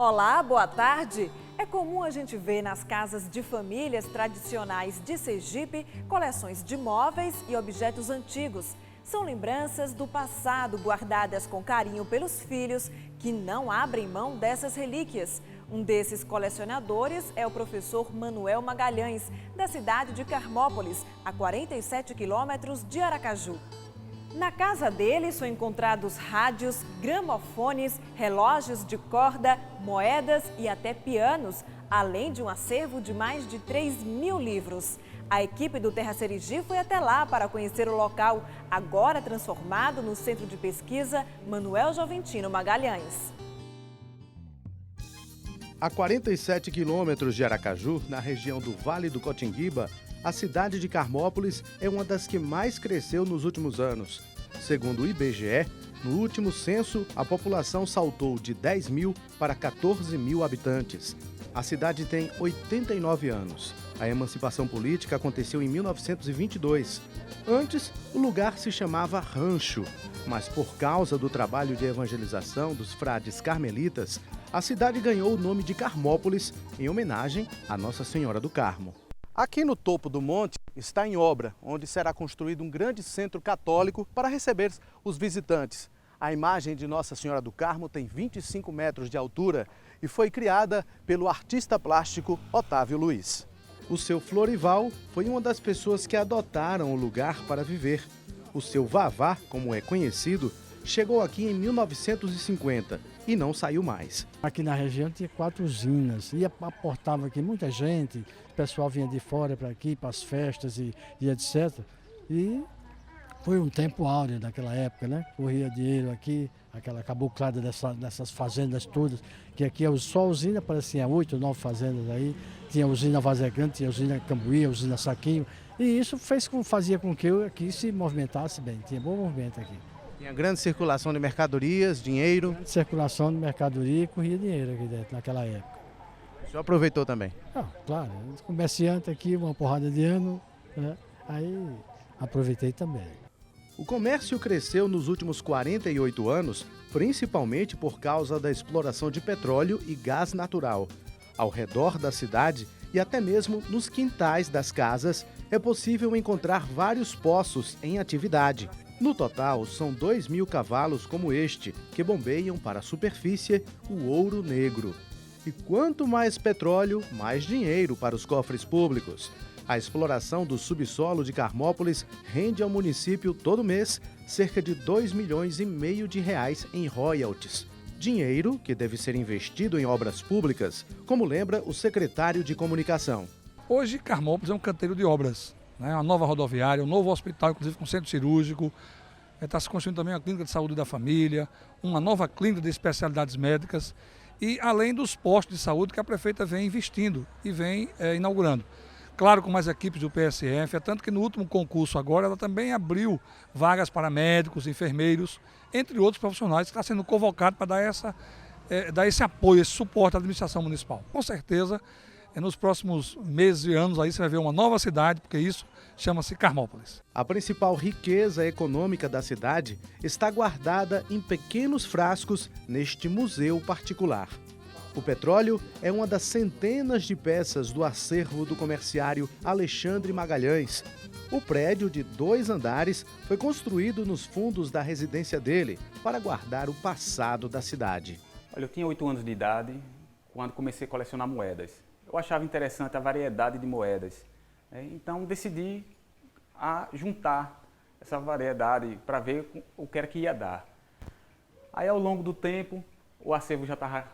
Olá, boa tarde. É comum a gente ver nas casas de famílias tradicionais de Sergipe coleções de móveis e objetos antigos. São lembranças do passado guardadas com carinho pelos filhos que não abrem mão dessas relíquias. Um desses colecionadores é o professor Manuel Magalhães, da cidade de Carmópolis, a 47 quilômetros de Aracaju. Na casa dele são encontrados rádios, gramofones, relógios de corda, moedas e até pianos, além de um acervo de mais de 3.000 livros. A equipe do Terra Serigi foi até lá para conhecer o local, agora transformado no Centro de Pesquisa Manuel Joventino Magalhães. A 47 quilômetros de Aracaju, na região do Vale do Cotinguiba, a cidade de Carmópolis é uma das que mais cresceu nos últimos anos. Segundo o IBGE, no último censo, a população saltou de 10.000 para 14.000 habitantes. A cidade tem 89 anos. A emancipação política aconteceu em 1922. Antes, o lugar se chamava Rancho, mas por causa do trabalho de evangelização dos frades carmelitas, a cidade ganhou o nome de Carmópolis em homenagem a Nossa Senhora do Carmo. Aqui no topo do monte está em obra, onde será construído um grande centro católico para receber os visitantes. A imagem de Nossa Senhora do Carmo tem 25 metros de altura e foi criada pelo artista plástico Otávio Luiz. O seu Florival foi uma das pessoas que adotaram o lugar para viver. O seu Vavá, como é conhecido, chegou aqui em 1950 e não saiu mais. Aqui na região tinha 4 usinas e aportava aqui muita gente, o pessoal vinha de fora para aqui, para as festas e etc. E foi um tempo áureo naquela época, né? Corria dinheiro aqui, aquela cabuclada dessas fazendas todas, que aqui é só a usina, parecia 8 ou 9 fazendas aí, tinha a usina Vazegante, tinha a usina Cambuí, a usina Saquinho, e isso fazia com que aqui se movimentasse bem, tinha bom movimento aqui. Tinha grande circulação de mercadorias, dinheiro. Circulação de mercadoria e corria dinheiro aqui dentro, naquela época. O senhor aproveitou também? Ah, claro, comerciante aqui, uma porrada de ano, né? Aí aproveitei também. O comércio cresceu nos últimos 48 anos, principalmente por causa da exploração de petróleo e gás natural. Ao redor da cidade e até mesmo nos quintais das casas, é possível encontrar vários poços em atividade. No total, são 2.000 cavalos como este, que bombeiam para a superfície o ouro negro. E quanto mais petróleo, mais dinheiro para os cofres públicos. A exploração do subsolo de Carmópolis rende ao município todo mês cerca de 2,5 milhões de reais em royalties. Dinheiro que deve ser investido em obras públicas, como lembra o secretário de Comunicação. Hoje, Carmópolis é um canteiro de obras. Uma nova rodoviária, um novo hospital, inclusive com centro cirúrgico. Está se construindo também uma clínica de saúde da família, uma nova clínica de especialidades médicas e além dos postos de saúde que a prefeita vem investindo e vem inaugurando. Claro, com mais equipes do PSF, é tanto que no último concurso agora ela também abriu vagas para médicos, enfermeiros, entre outros profissionais que está sendo convocado para dar esse apoio, esse suporte à administração municipal. Com certeza, nos próximos meses e anos aí você vai ver uma nova cidade, porque isso chama-se Carmópolis. A principal riqueza econômica da cidade está guardada em pequenos frascos neste museu particular. O petróleo é uma das centenas de peças do acervo do comerciário Alexandre Magalhães. O prédio de 2 andares foi construído nos fundos da residência dele para guardar o passado da cidade. Olha, eu tinha 8 anos de idade quando comecei a colecionar moedas. Eu achava interessante a variedade de moedas, então decidi juntar essa variedade para ver o que era que ia dar. Aí ao longo do tempo o acervo já estava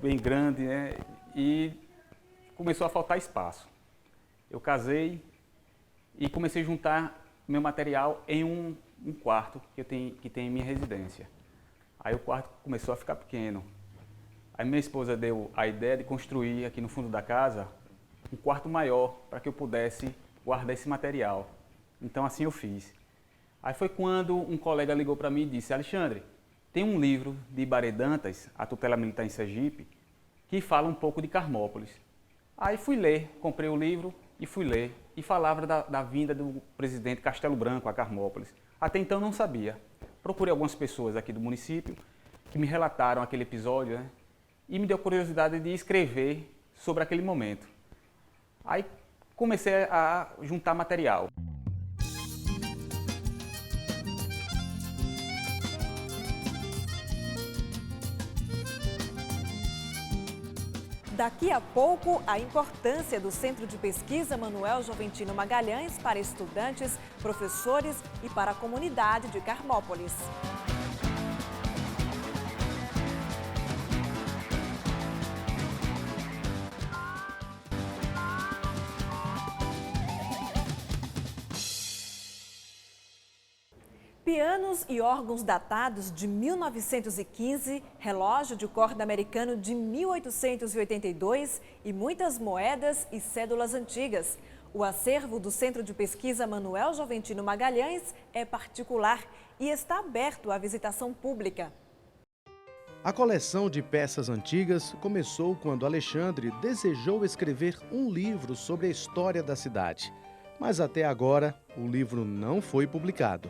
bem grande, e começou a faltar espaço. Eu casei e comecei a juntar meu material em um quarto que tem em minha residência. Aí o quarto começou a ficar pequeno. Aí minha esposa deu a ideia de construir aqui no fundo da casa um quarto maior para que eu pudesse guardar esse material. Então assim eu fiz. Aí foi quando um colega ligou para mim e disse: Alexandre, tem um livro de Ibaré Dantas, a tutela militar em Sergipe, que fala um pouco de Carmópolis. Aí fui ler, comprei o livro e fui ler. E falava da vinda do presidente Castelo Branco a Carmópolis. Até então não sabia. Procurei algumas pessoas aqui do município que me relataram aquele episódio, e me deu curiosidade de escrever sobre aquele momento. Aí comecei a juntar material. Daqui a pouco, a importância do Centro de Pesquisa Manuel Joventino Magalhães para estudantes, professores e para a comunidade de Carmópolis. Pianos e órgãos datados de 1915, relógio de corda americano de 1882 e muitas moedas e cédulas antigas. O acervo do Centro de Pesquisa Manuel Joventino Magalhães é particular e está aberto à visitação pública. A coleção de peças antigas começou quando Alexandre desejou escrever um livro sobre a história da cidade. Mas até agora, o livro não foi publicado.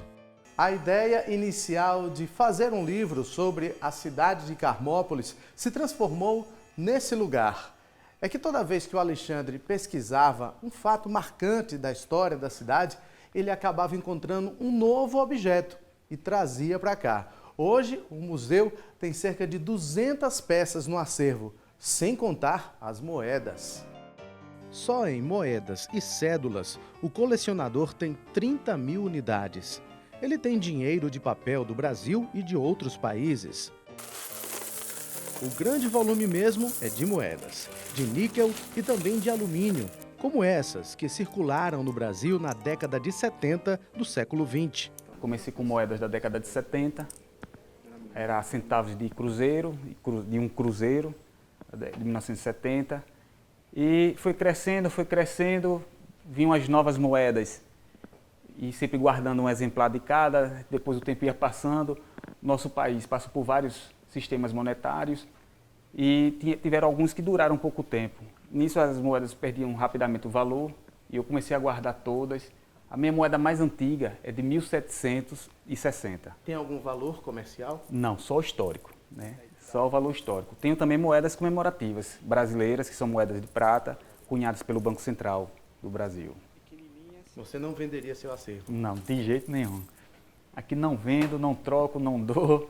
A ideia inicial de fazer um livro sobre a cidade de Carmópolis se transformou nesse lugar. É que toda vez que o Alexandre pesquisava um fato marcante da história da cidade, ele acabava encontrando um novo objeto e trazia para cá. Hoje, o museu tem cerca de 200 peças no acervo, sem contar as moedas. Só em moedas e cédulas, o colecionador tem 30.000 unidades. Ele tem dinheiro de papel do Brasil e de outros países. O grande volume mesmo é de moedas, de níquel e também de alumínio, como essas que circularam no Brasil na década de 70 do século XX. Comecei com moedas da década de 70, era centavos de cruzeiro, de um cruzeiro, de 1970. E foi crescendo, vinham as novas moedas. E sempre guardando um exemplar de cada, depois o tempo ia passando. Nosso país passou por vários sistemas monetários e tiveram alguns que duraram pouco tempo. Nisso as moedas perdiam rapidamente o valor e eu comecei a guardar todas. A minha moeda mais antiga é de 1760. Tem algum valor comercial? Não, só o histórico, né? Só o valor histórico. Tenho também moedas comemorativas brasileiras, que são moedas de prata, cunhadas pelo Banco Central do Brasil. Você não venderia seu acervo? Não, de jeito nenhum. Aqui não vendo, não troco, não dou.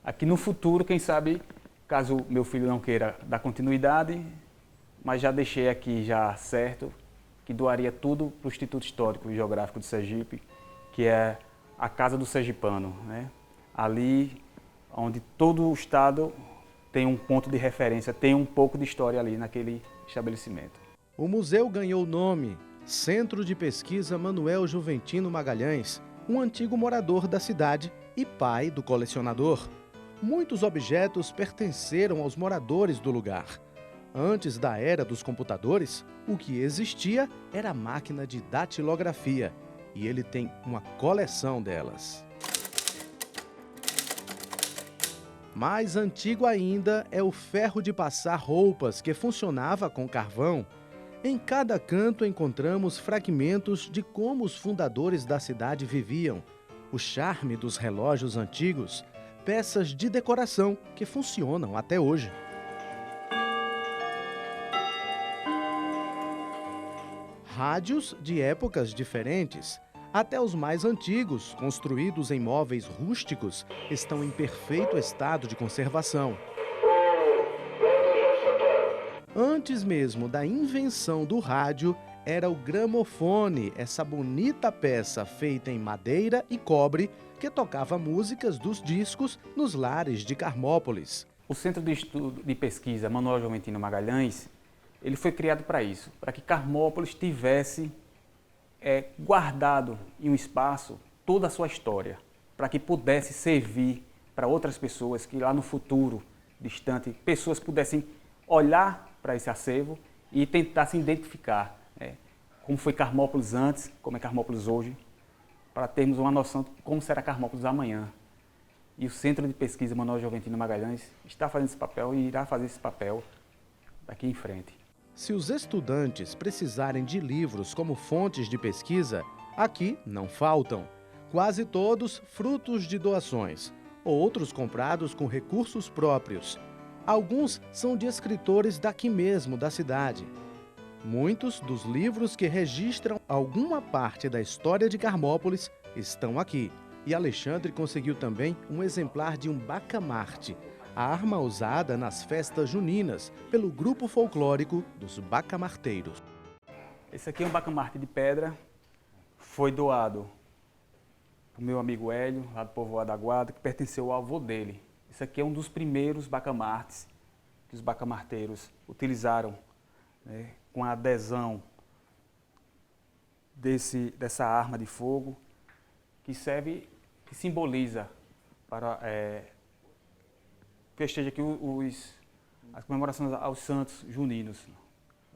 Aqui no futuro, quem sabe, caso meu filho não queira dar continuidade, mas já deixei aqui já certo, que doaria tudo para o Instituto Histórico e Geográfico de Sergipe, que é a Casa do Sergipano, né? Ali onde todo o estado tem um ponto de referência, tem um pouco de história ali naquele estabelecimento. O museu ganhou o nome Centro de Pesquisa Manuel Joventino Magalhães, um antigo morador da cidade e pai do colecionador. Muitos objetos pertenceram aos moradores do lugar. Antes da era dos computadores, o que existia era a máquina de datilografia, e ele tem uma coleção delas. Mais antigo ainda é o ferro de passar roupas, que funcionava com carvão. Em cada canto encontramos fragmentos de como os fundadores da cidade viviam, o charme dos relógios antigos, peças de decoração que funcionam até hoje. Rádios de épocas diferentes, até os mais antigos, construídos em móveis rústicos, estão em perfeito estado de conservação. Antes mesmo da invenção do rádio, era o gramofone, essa bonita peça feita em madeira e cobre que tocava músicas dos discos nos lares de Carmópolis. O Centro de Estudo de Pesquisa Manuel Joventino Magalhães, ele foi criado para isso, para que Carmópolis tivesse guardado em um espaço toda a sua história, para que pudesse servir para outras pessoas que lá no futuro distante, pessoas pudessem olhar para esse acervo e tentar se identificar, como foi Carmópolis antes, como é Carmópolis hoje, para termos uma noção de como será Carmópolis amanhã. E o Centro de Pesquisa Manuel Joventino Magalhães está fazendo esse papel e irá fazer esse papel daqui em frente. Se os estudantes precisarem de livros como fontes de pesquisa, aqui não faltam. Quase todos frutos de doações, outros comprados com recursos próprios. Alguns são de escritores daqui mesmo, da cidade. Muitos dos livros que registram alguma parte da história de Carmópolis estão aqui. E Alexandre conseguiu também um exemplar de um bacamarte, a arma usada nas festas juninas pelo grupo folclórico dos bacamarteiros. Esse aqui é um bacamarte de pedra, foi doado para o meu amigo Hélio, lá do povoado da Guarda, que pertenceu ao avô dele. Esse aqui é um dos primeiros bacamartes que os bacamarteiros utilizaram, né, com a adesão dessa arma de fogo, que simboliza para festeja aqui as comemorações aos santos juninos,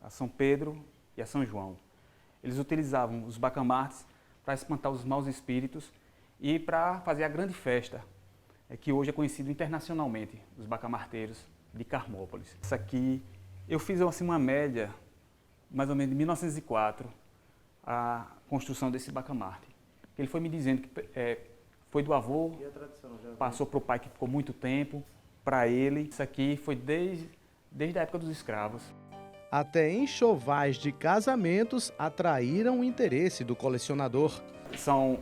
a São Pedro e a São João. Eles utilizavam os bacamartes para espantar os maus espíritos e para fazer a grande festa, que hoje é conhecido internacionalmente, os bacamarteiros de Carmópolis. Isso aqui, eu fiz assim, uma média, mais ou menos de 1904, a construção desse bacamarte. Ele foi me dizendo que foi do avô, passou para o pai que ficou muito tempo, para ele. Isso aqui foi desde a época dos escravos. Até enxovais de casamentos atraíram o interesse do colecionador. São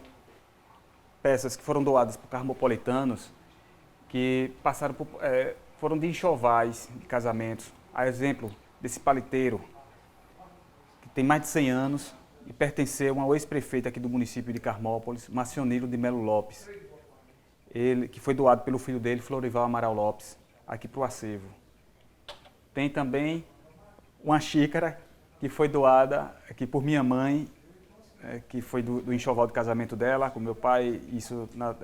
peças que foram doadas por carmopolitanos, que foram de enxovais de casamentos. A exemplo desse paliteiro, que tem mais de 100 anos e pertenceu ao ex-prefeito aqui do município de Carmópolis, Marcionilo de Melo Lopes. Ele, que foi doado pelo filho dele, Florival Amaral Lopes, aqui para o acervo. Tem também uma xícara que foi doada aqui por minha mãe, que foi do enxoval de casamento dela, com meu pai, isso no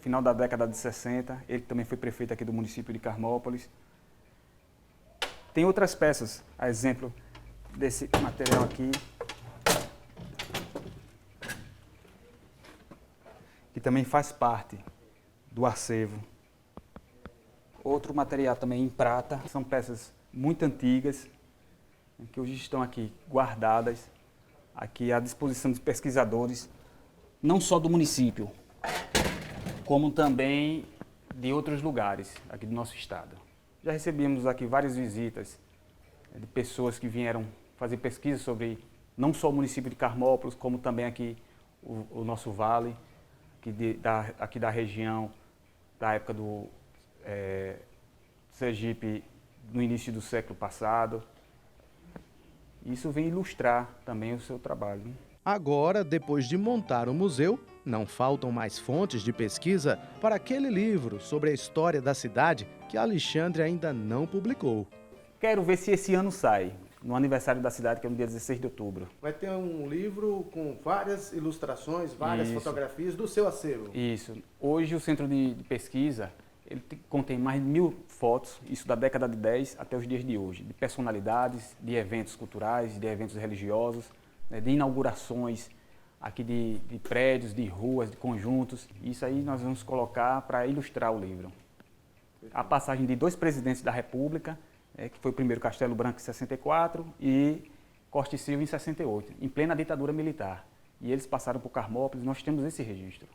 final da década de 60. Ele também foi prefeito aqui do município de Carmópolis. Tem outras peças, a exemplo desse material aqui, que também faz parte do acervo. Outro material também em prata, são peças muito antigas, que hoje estão aqui guardadas, aqui à disposição dos pesquisadores, não só do município, como também de outros lugares aqui do nosso estado. Já recebemos aqui várias visitas de pessoas que vieram fazer pesquisa sobre não só o município de Carmópolis, como também aqui o nosso vale, aqui da região, da época do Sergipe, no início do século passado. Isso vem ilustrar também o seu trabalho. Agora, depois de montar o museu, não faltam mais fontes de pesquisa para aquele livro sobre a história da cidade que Alexandre ainda não publicou. Quero ver se esse ano sai, no aniversário da cidade, que é no dia 16 de outubro. Vai ter um livro com várias ilustrações, várias fotografias do seu acervo. Isso. Hoje o Centro de Pesquisa ele contém mais de 1000 fotos, isso da década de 10 até os dias de hoje, de personalidades, de eventos culturais, de eventos religiosos, né, de inaugurações aqui de prédios, de ruas, de conjuntos. Isso aí nós vamos colocar para ilustrar o livro. A passagem de 2 presidentes da República, que foi o primeiro Castelo Branco em 64 e Costa e Silva em 68, em plena ditadura militar. E eles passaram por Carmópolis, nós temos esse registro.